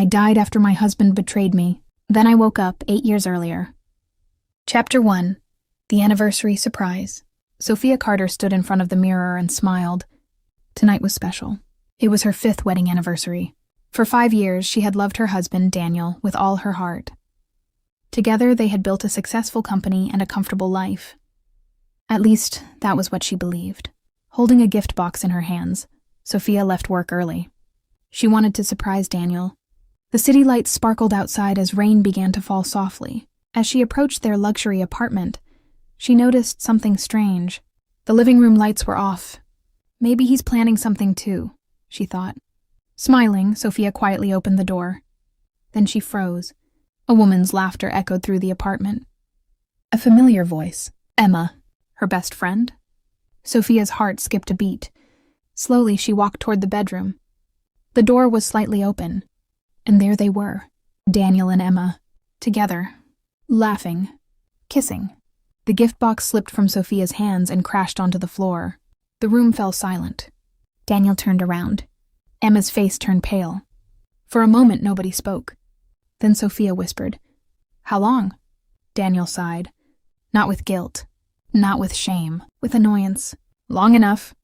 I died after my husband betrayed me. Then I woke up 8 years earlier. Chapter 1. The Anniversary Surprise. Sophia Carter stood in front of the mirror and smiled. Tonight was special. It was her 5th wedding anniversary. For 5 years, she had loved her husband, Daniel, with all her heart. Together, they had built a successful company and a comfortable life. At least, that was what she believed. Holding a gift box in her hands, Sophia left work early. She wanted to surprise Daniel. The city lights sparkled outside as rain began to fall softly. As she approached their luxury apartment, she noticed something strange. The living room lights were off. Maybe he's planning something too, she thought. Smiling, Sophia quietly opened the door. Then she froze. A woman's laughter echoed through the apartment. A familiar voice. Emma, her best friend? Sophia's heart skipped a beat. Slowly, she walked toward the bedroom. The door was slightly open, and there they were, Daniel and Emma, together, laughing, kissing. The gift box slipped from Sophia's hands and crashed onto the floor. The room fell silent. Daniel turned around. Emma's face turned pale. For a moment, nobody spoke. Then Sophia whispered, "How long?" Daniel sighed. Not with guilt. Not with shame. With annoyance. "Long enough."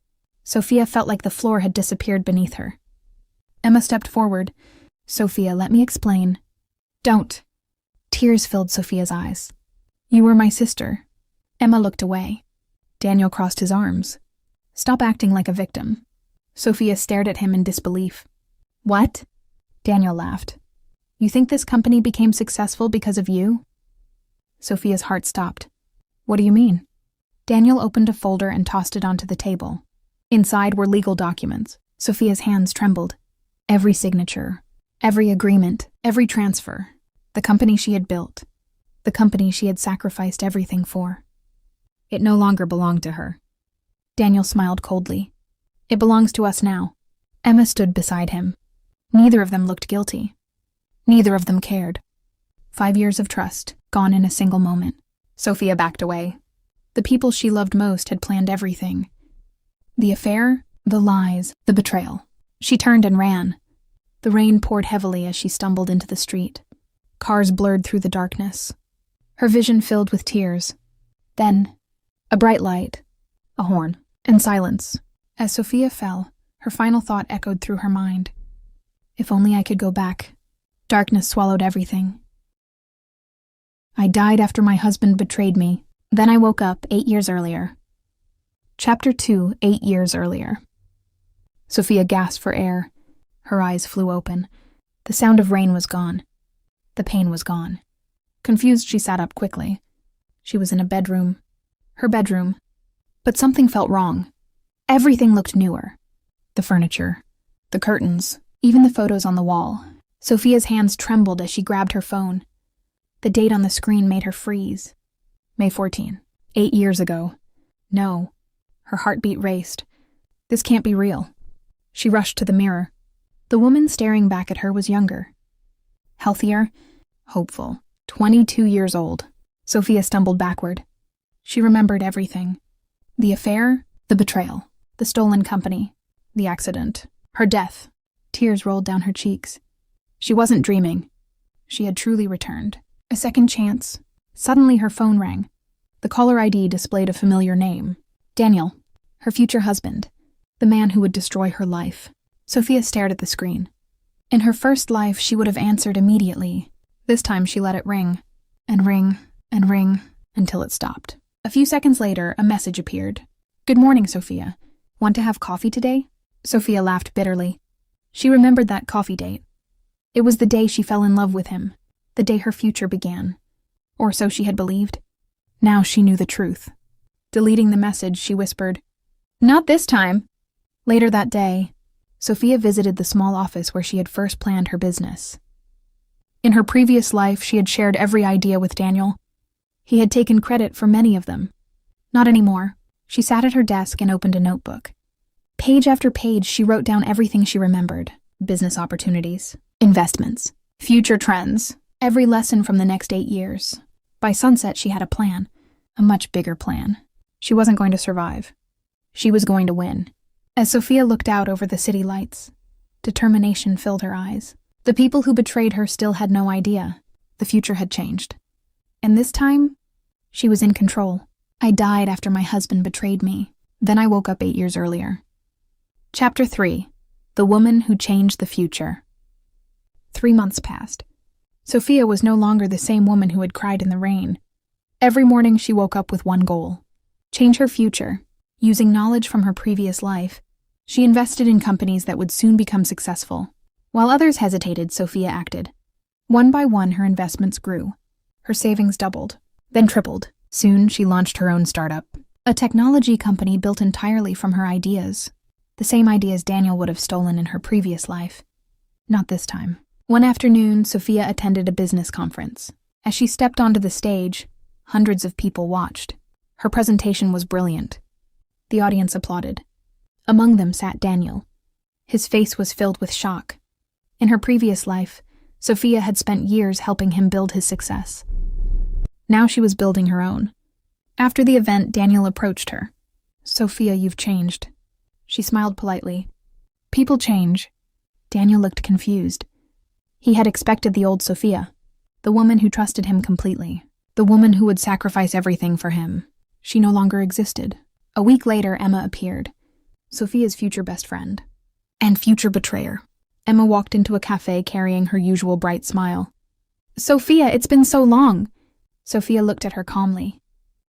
Sophia felt like the floor had disappeared beneath her. Emma stepped forward. "Sophia, let me explain." "Don't." Tears filled Sophia's eyes. "You were my sister." Emma looked away. Daniel crossed his arms. "Stop acting like a victim." Sophia stared at him in disbelief. "What?" Daniel laughed. "You think this company became successful because of you?" Sophia's heart stopped. "What do you mean?" Daniel opened a folder and tossed it onto the table. Inside were legal documents. Sophia's hands trembled. Every signature, every agreement, every transfer. The company she had built. The company she had sacrificed everything for. It no longer belonged to her. Daniel smiled coldly. "It belongs to us now." Emma stood beside him. Neither of them looked guilty. Neither of them cared. 5 years of trust, gone in a single moment. Sophia backed away. The people she loved most had planned everything. The affair, the lies, the betrayal. She turned and ran. The rain poured heavily as she stumbled into the street. Cars blurred through the darkness. Her vision filled with tears. Then, a bright light, a horn, and silence. As Sophia fell, her final thought echoed through her mind. If only I could go back. Darkness swallowed everything. I died after my husband betrayed me. Then I woke up 8 years earlier. Chapter 2, 8 years earlier. Sophia gasped for air. Her eyes flew open. The sound of rain was gone. The pain was gone. Confused, she sat up quickly. She was in a bedroom. Her bedroom. But something felt wrong. Everything looked newer. The furniture, the curtains, even the photos on the wall. Sophia's hands trembled as she grabbed her phone. The date on the screen made her freeze. May 14. 8 years ago. No. Her heartbeat raced. This can't be real. She rushed to the mirror. The woman staring back at her was younger. Healthier, hopeful, 22 years old. Sophia stumbled backward. She remembered everything. The affair, the betrayal, the stolen company, the accident, her death. Tears rolled down her cheeks. She wasn't dreaming. She had truly returned. A second chance. Suddenly her phone rang. The caller ID displayed a familiar name. Daniel, her future husband, the man who would destroy her life. Sophia stared at the screen. In her first life, she would have answered immediately. This time she let it ring, and ring, and ring, until it stopped. A few seconds later, a message appeared. "Good morning, Sophia. Want to have coffee today?" Sophia laughed bitterly. She remembered that coffee date. It was the day she fell in love with him, the day her future began. Or so she had believed. Now she knew the truth. Deleting the message, she whispered, "Not this time." Later that day, Sophia visited the small office where she had first planned her business. In her previous life, she had shared every idea with Daniel. He had taken credit for many of them. Not anymore. She sat at her desk and opened a notebook. Page after page, she wrote down everything she remembered. Business opportunities, investments, future trends, every lesson from the next 8 years. By sunset, she had a plan. A much bigger plan. She wasn't going to survive. She was going to win. As Sophia looked out over the city lights, determination filled her eyes. The people who betrayed her still had no idea. The future had changed. And this time, she was in control. I died after my husband betrayed me. Then I woke up 8 years earlier. Chapter 3. The Woman Who Changed the Future. 3 months passed. Sophia was no longer the same woman who had cried in the rain. Every morning she woke up with one goal: change her future. Using knowledge from her previous life, she invested in companies that would soon become successful. While others hesitated, Sophia acted. One by one, her investments grew. Her savings doubled, then tripled. Soon, she launched her own startup, a technology company built entirely from her ideas. The same ideas Daniel would have stolen in her previous life. Not this time. One afternoon, Sophia attended a business conference. As she stepped onto the stage, hundreds of people watched. Her presentation was brilliant. The audience applauded. Among them sat Daniel. His face was filled with shock. In her previous life, Sophia had spent years helping him build his success. Now she was building her own. After the event, Daniel approached her. "Sophia, you've changed." She smiled politely. "People change." Daniel looked confused. He had expected the old Sophia, the woman who trusted him completely, the woman who would sacrifice everything for him. She no longer existed. A week later, Emma appeared, Sophia's future best friend and future betrayer. Emma walked into a cafe carrying her usual bright smile. "Sophia, it's been so long." Sophia looked at her calmly.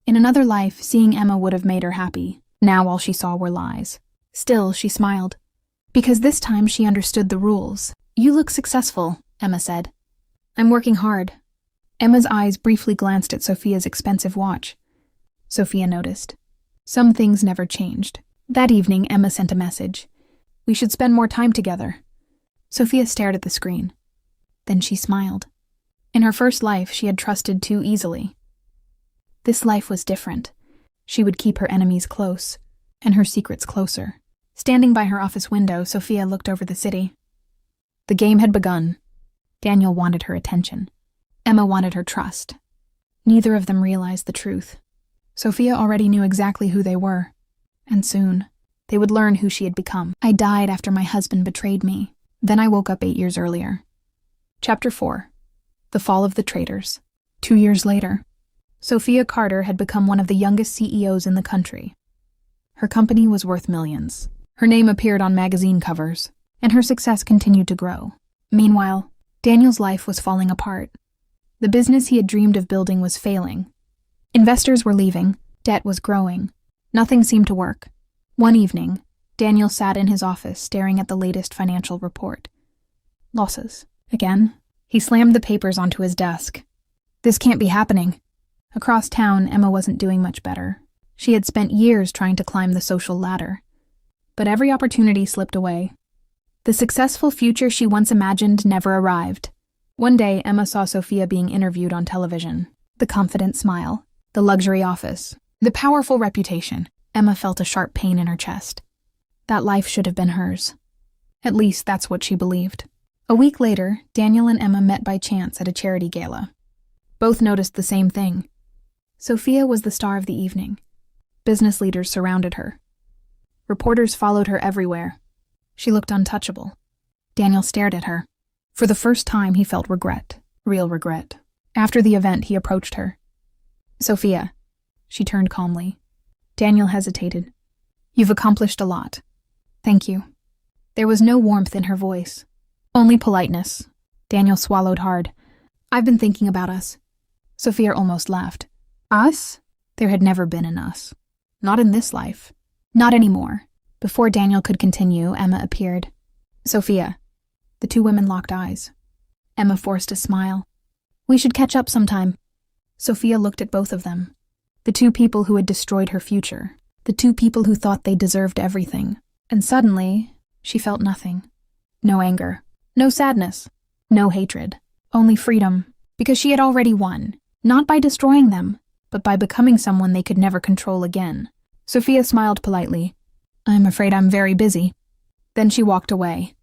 In another life, seeing Emma would have made her happy. Now all she saw were lies. Still, she smiled, because this time she understood the rules. "You look successful," Emma said. "I'm working hard." Emma's eyes briefly glanced at Sophia's expensive watch. Sophia noticed. Some things never changed. That evening, Emma sent a message. "We should spend more time together." Sophia stared at the screen. Then she smiled. In her first life, she had trusted too easily. This life was different. She would keep her enemies close, and her secrets closer. Standing by her office window, Sophia looked over the city. The game had begun. Daniel wanted her attention. Emma wanted her trust. Neither of them realized the truth. Sophia already knew exactly who they were, and soon, they would learn who she had become. I died after my husband betrayed me. Then I woke up 8 years earlier. Chapter 4. The Fall of the Traitors. 2 years later, Sophia Carter had become one of the youngest CEOs in the country. Her company was worth millions. Her name appeared on magazine covers, and her success continued to grow. Meanwhile, Daniel's life was falling apart. The business he had dreamed of building was failing. Investors were leaving, debt was growing. Nothing seemed to work. One evening, Daniel sat in his office staring at the latest financial report. Losses. Again? He slammed the papers onto his desk. This can't be happening. Across town, Emma wasn't doing much better. She had spent years trying to climb the social ladder. But every opportunity slipped away. The successful future she once imagined never arrived. One day, Emma saw Sophia being interviewed on television. The confident smile, the luxury office, the powerful reputation. Emma felt a sharp pain in her chest. That life should have been hers. At least that's what she believed. A week later, Daniel and Emma met by chance at a charity gala. Both noticed the same thing. Sophia was the star of the evening. Business leaders surrounded her. Reporters followed her everywhere. She looked untouchable. Daniel stared at her. For the first time, he felt regret, real regret. After the event, he approached her. "Sophia." She turned calmly. Daniel hesitated. "You've accomplished a lot." "Thank you." There was no warmth in her voice, only politeness. Daniel swallowed hard. "I've been thinking about us." Sophia almost laughed. "Us?" There had never been an us. Not in this life. Not anymore. Before Daniel could continue, Emma appeared. "Sophia." The two women locked eyes. Emma forced a smile. "We should catch up sometime." Sophia looked at both of them. The two people who had destroyed her future. The two people who thought they deserved everything. And suddenly, she felt nothing. No anger. No sadness. No hatred. Only freedom. Because she had already won. Not by destroying them, but by becoming someone they could never control again. Sophia smiled politely. "I'm afraid I'm very busy." Then she walked away,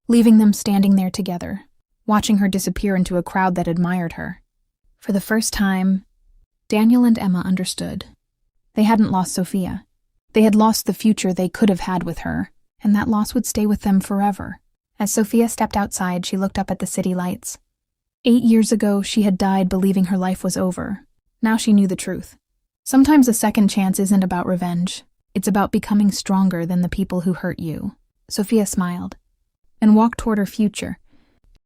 leaving them standing there together, watching her disappear into a crowd that admired her. For the first time, Daniel and Emma understood. They hadn't lost Sophia. They had lost the future they could have had with her, and that loss would stay with them forever. As Sophia stepped outside, she looked up at the city lights. 8 years ago, she had died believing her life was over. Now she knew the truth. Sometimes a second chance isn't about revenge. It's about becoming stronger than the people who hurt you. Sophia smiled and walked toward her future,